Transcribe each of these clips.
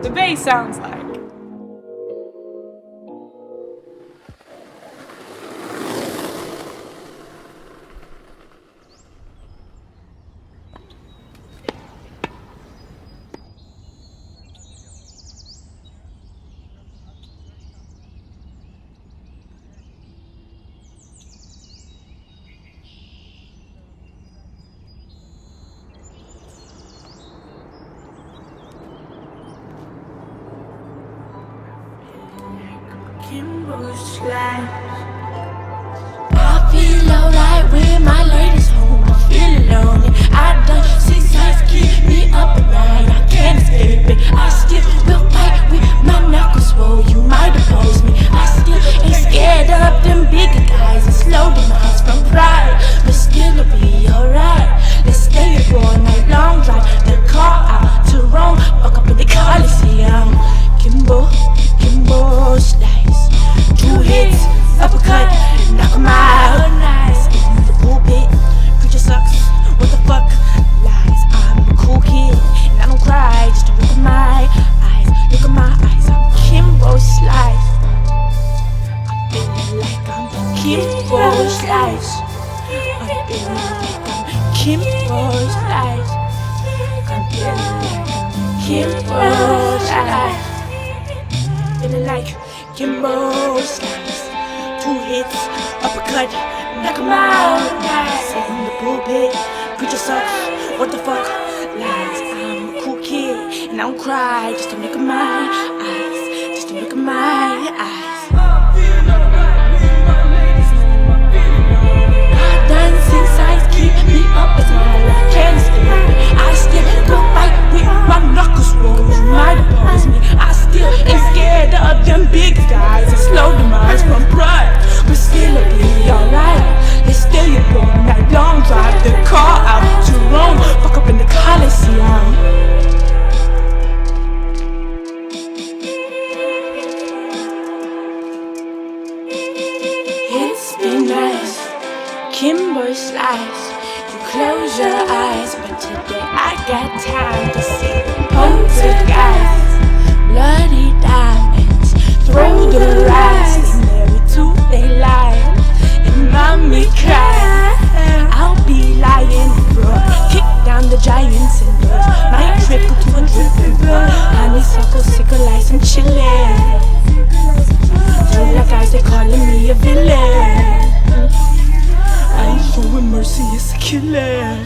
The Bay sounds like. Kimbo Slice. I feel alright when my lady's home. I feel alone. I done 6 nights, keep me up at night. I can't escape it. I still will fight with my knuckles swole. You might oppose me. I still ain't scared of them bigger guys and slow demise from pride. But still it'll be alright. Let's stay up all night long, drive the car out to Rome. Fuck up in the Coliseum. Kimbo Slice. 2 hits, uppercut, knock 'em out. Nice in the pulpit, preacher sucks. What the fuck? Lies. I'm a cool kid, and I don't cry. Just look at my eyes. Look at my eyes. I'm Kimbo Slice. I'm feeling like I'm Kimbo Slice. I'm feeling like I'm Kimbo Slice. I'm feeling like I'm Kimbo Slice. Feeling like Kimbo Slice. 2 hits, uppercut, knock 'em out. Nice in the pulpit, preacher sucks. What the fuck? Lies. I'm a cool kid, and I don't cry. Just to look at my eyes. Just to look at my eyes. I done 6 nights, keep me up as I can't escape it. I still will fight with my knuckles rolled. You might oppose me. I still ain't scared of them big guys and slow demise from pride. But still it'll be alright. Let's stay up all night long, drive the car out to Rome. Fuck up in the Coliseum. It's been nice, Kimbo Slice. You close your eyes, but today I got time to see the poltergeist. Bloody diamonds, throw the rise. They married to they lie, and mommy cry. I'll be lying, bro. Kick down the giants and doors. Might trickle to a dripping blood. Honeysuckle, sickle ice, I'm chillin'. Tell that guys they calling me a villain. I ain't showing mercy, it's a killer.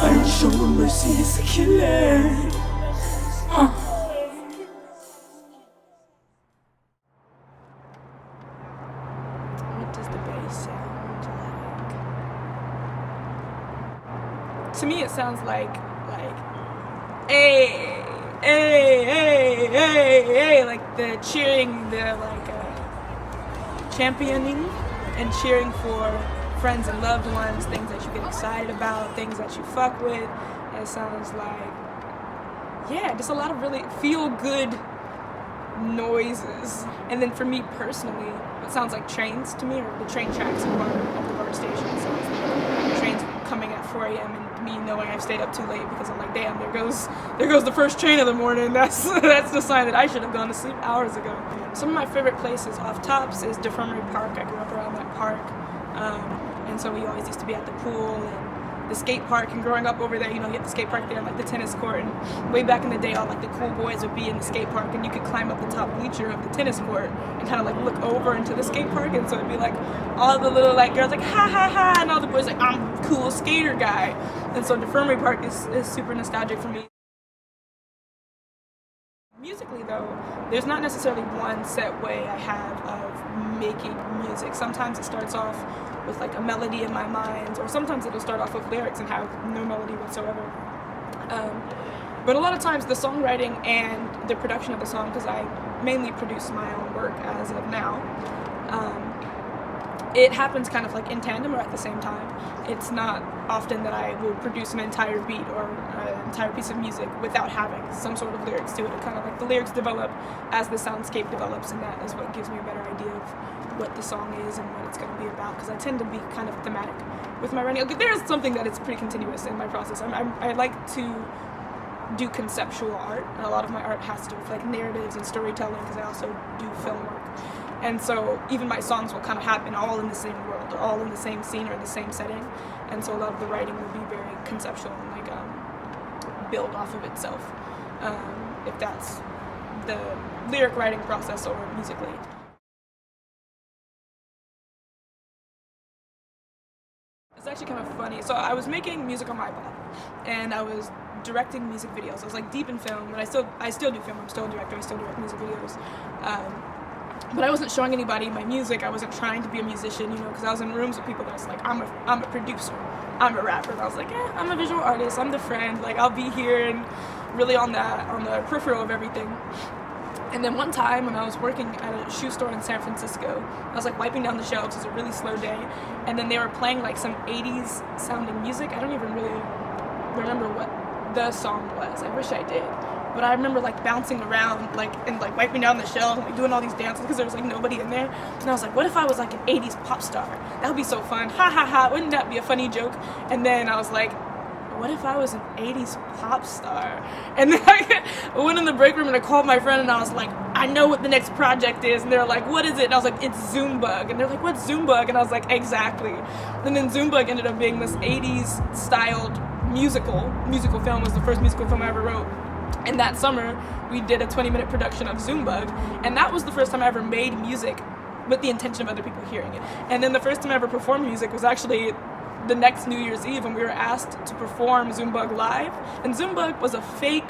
I ain't showing mercy, it's a killer. What does the bass sound like? To me, it sounds like, hey, like the cheering, the championing and cheering for friends and loved ones, things that you get excited about, things that you fuck with. It sounds like, yeah, just a lot of really feel-good noises. And then for me personally, it sounds like trains to me, or the train tracks at the bar station. So it's like trains coming at 4 a.m. and me knowing I've stayed up too late because I'm like, damn, there goes the first train of the morning. That's the sign that I should have gone to sleep hours ago. Some of my favorite places off tops is Defirmary Park. I grew up around that park, and so we always used to be at the pool and the skate park. And growing up over there, you have the skate park there and like the tennis court. And way back in the day, all like the cool boys would be in the skate park, and you could climb up the top bleacher of the tennis court and kind of like look over into the skate park. And so it'd be like all the little like girls like ha ha ha, and all the boys like, I'm a cool skater guy. And so Defirmary Park is super nostalgic for me. Musically though, there's not necessarily one set way I have of making music. Sometimes it starts off with like a melody in my mind, or sometimes it'll start off with lyrics and have no melody whatsoever. But a lot of times the songwriting and the production of the song, because I mainly produce my own work as of now, it happens kind of like in tandem or at the same time. It's not often that I will produce an entire beat or an entire piece of music without having some sort of lyrics to it. It kind of like the lyrics develop as the soundscape develops, and that is what gives me a better idea of what the song is and what it's going to be about, because I tend to be kind of thematic with my writing. There's something that it's pretty continuous in my process. I like to do conceptual art, and a lot of my art has to do with like narratives and storytelling, because I also do film work. And so even my songs will kind of happen all in the same world, or all in the same scene or in the same setting. And so a lot of the writing will be very conceptual and like build off of itself, if that's the lyric writing process or musically. It's actually kind of funny. So I was making music on my iPod, and I was directing music videos. I was like deep in film, and I still do film. I'm still a director. I still direct music videos. But I wasn't showing anybody my music. I wasn't trying to be a musician, because I was in rooms with people that's like, I'm a producer, I'm a rapper. And I was like, I'm a visual artist, I'm the friend, like I'll be here and really on the peripheral of everything. And then one time when I was working at a shoe store in San Francisco, I was like wiping down the shelves. It was a really slow day, and then they were playing like some 80s sounding music. I don't even really remember what the song was. I wish I did. But I remember like bouncing around and wiping down the shelves and like doing all these dances because there was like nobody in there. And I was like, what if I was like an 80s pop star? That would be so fun. Ha ha ha, wouldn't that be a funny joke? And then I was like, what if I was an 80s pop star? And then I went in the break room and I called my friend and I was like, I know what the next project is. And they're like, what is it? And I was like, it's Zoombug. And they're like, what's Zoombug? And I was like, exactly. And then Zoombug ended up being this 80s styled musical film. Was the first musical film I ever wrote. And that summer, we did a 20-minute production of Zoombug, and that was the first time I ever made music with the intention of other people hearing it. And then the first time I ever performed music was actually the next New Year's Eve, when we were asked to perform Zoombug live. And Zoombug was a fake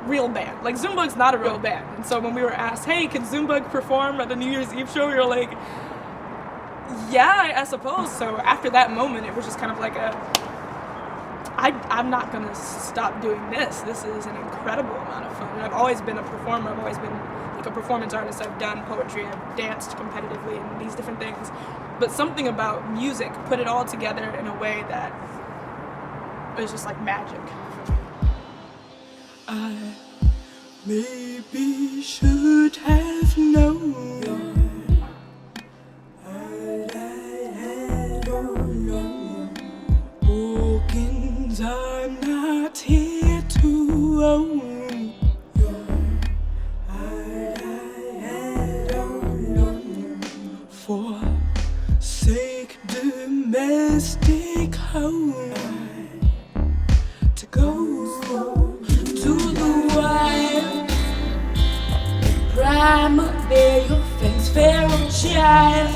real band. Like, Zoombug's not a real band. And so when we were asked, hey, can Zoombug perform at the New Year's Eve show, we were like, yeah, I suppose. So after that moment, it was just kind of like I'm not gonna stop doing this. This is an incredible amount of fun. And I've always been a performer. I've always been like a performance artist. I've done poetry. I've danced competitively and these different things. But something about music put it all together in a way that was just like magic. I maybe should have known. I'm not here to own your forsake domestic home to go to the wild. Primal, bear your fangs, feral child.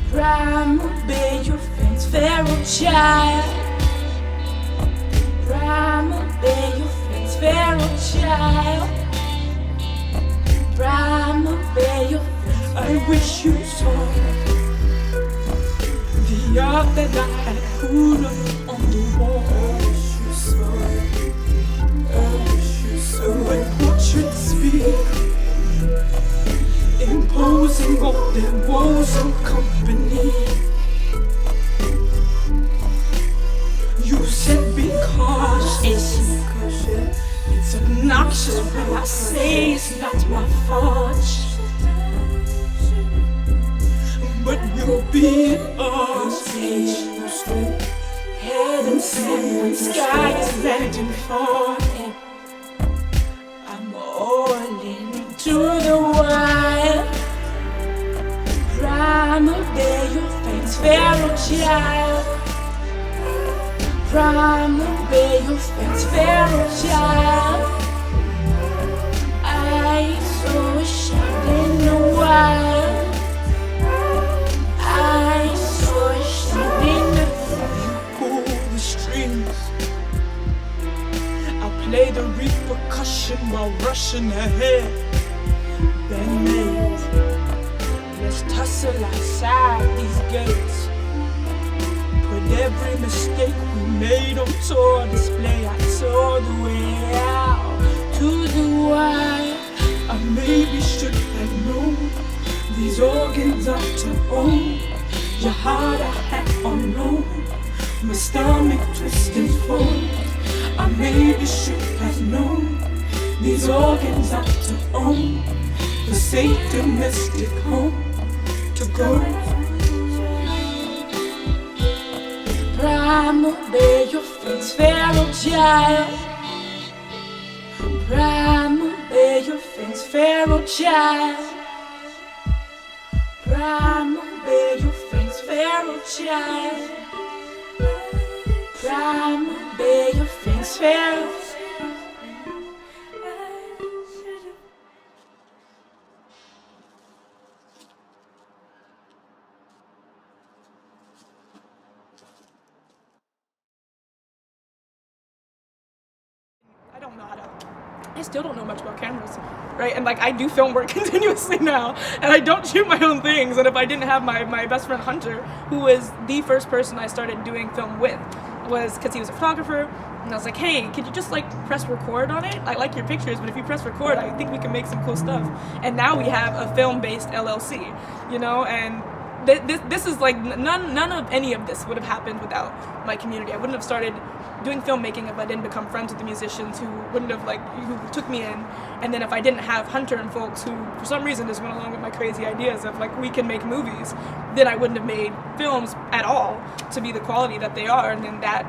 Primal, bear your fangs, feral child. Primal, bear your fangs, feral child. Primal, bear your fangs. I wish you saw the art that I had put up on the wall. I wish you saw. I wish you saw. When portraits speak, imposing all their woes of company. You said because it's obnoxious when I say it's not my fault. But you'll be on stage, head and sand when sky is landing for. I'm all into the wild. Primal, bear your fangs, feral child. Primal, bear your fangs, feral child. I saw a shot in the wild. I saw a shot in the wild. You pull the strings, I'll play the repercussion while rushing ahead. Bandmaid, let's tussle outside these gates. Put every mistake we made on tour display. I tore the way out to the wire. I maybe should have known These organs are to own. Your heart I had on loan. My stomach twisting forward. I maybe should have known. These organs are to own. The safe domestic home to go. Primal, bear your face, feral child. Primal, bear your face, feral child. Primal, bear your face, feral child. Primal, bear your face, feral. I still don't know much about cameras, right? And like I do film work continuously now, and I don't shoot my own things. And if I didn't have my best friend Hunter, who was the first person I started doing film with, was because he was a photographer, and I was like, hey, could you just like press record on it? I like your pictures, but if you press record, I think we can make some cool stuff. And now we have a film-based LLC, you know, and this is like none of any of this would have happened without my community. I wouldn't have started doing filmmaking if I didn't become friends with the musicians who took me in, and then if I didn't have Hunter and folks who for some reason just went along with my crazy ideas of like we can make movies, then I wouldn't have made films at all to be the quality that they are. And then that,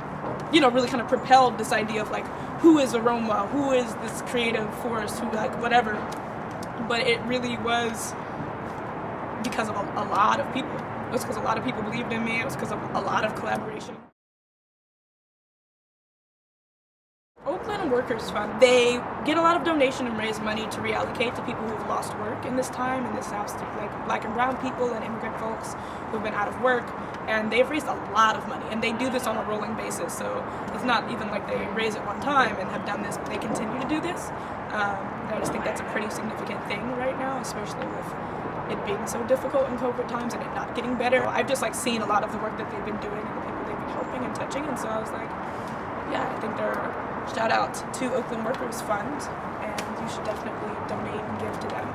you know, really kind of propelled this idea of like who is AroMa, who is this creative force, who like whatever. But it really was because of a lot of people. It was because a lot of people believed in me. It was because of a lot of collaboration. Oakland Workers Fund, they get a lot of donation and raise money to reallocate to people who've lost work in this time, in this house, like black and brown people and immigrant folks who've been out of work, and they've raised a lot of money, and they do this on a rolling basis, so it's not even like they raise it one time and have done this, but they continue to do this. I just think that's a pretty significant thing right now, especially with it being so difficult in COVID times and it not getting better. I've just like seen a lot of the work that they've been doing and the people they've been helping and touching, and so I was like, yeah, I think they're shout out to Oakland Workers Fund, and you should definitely donate and give to them.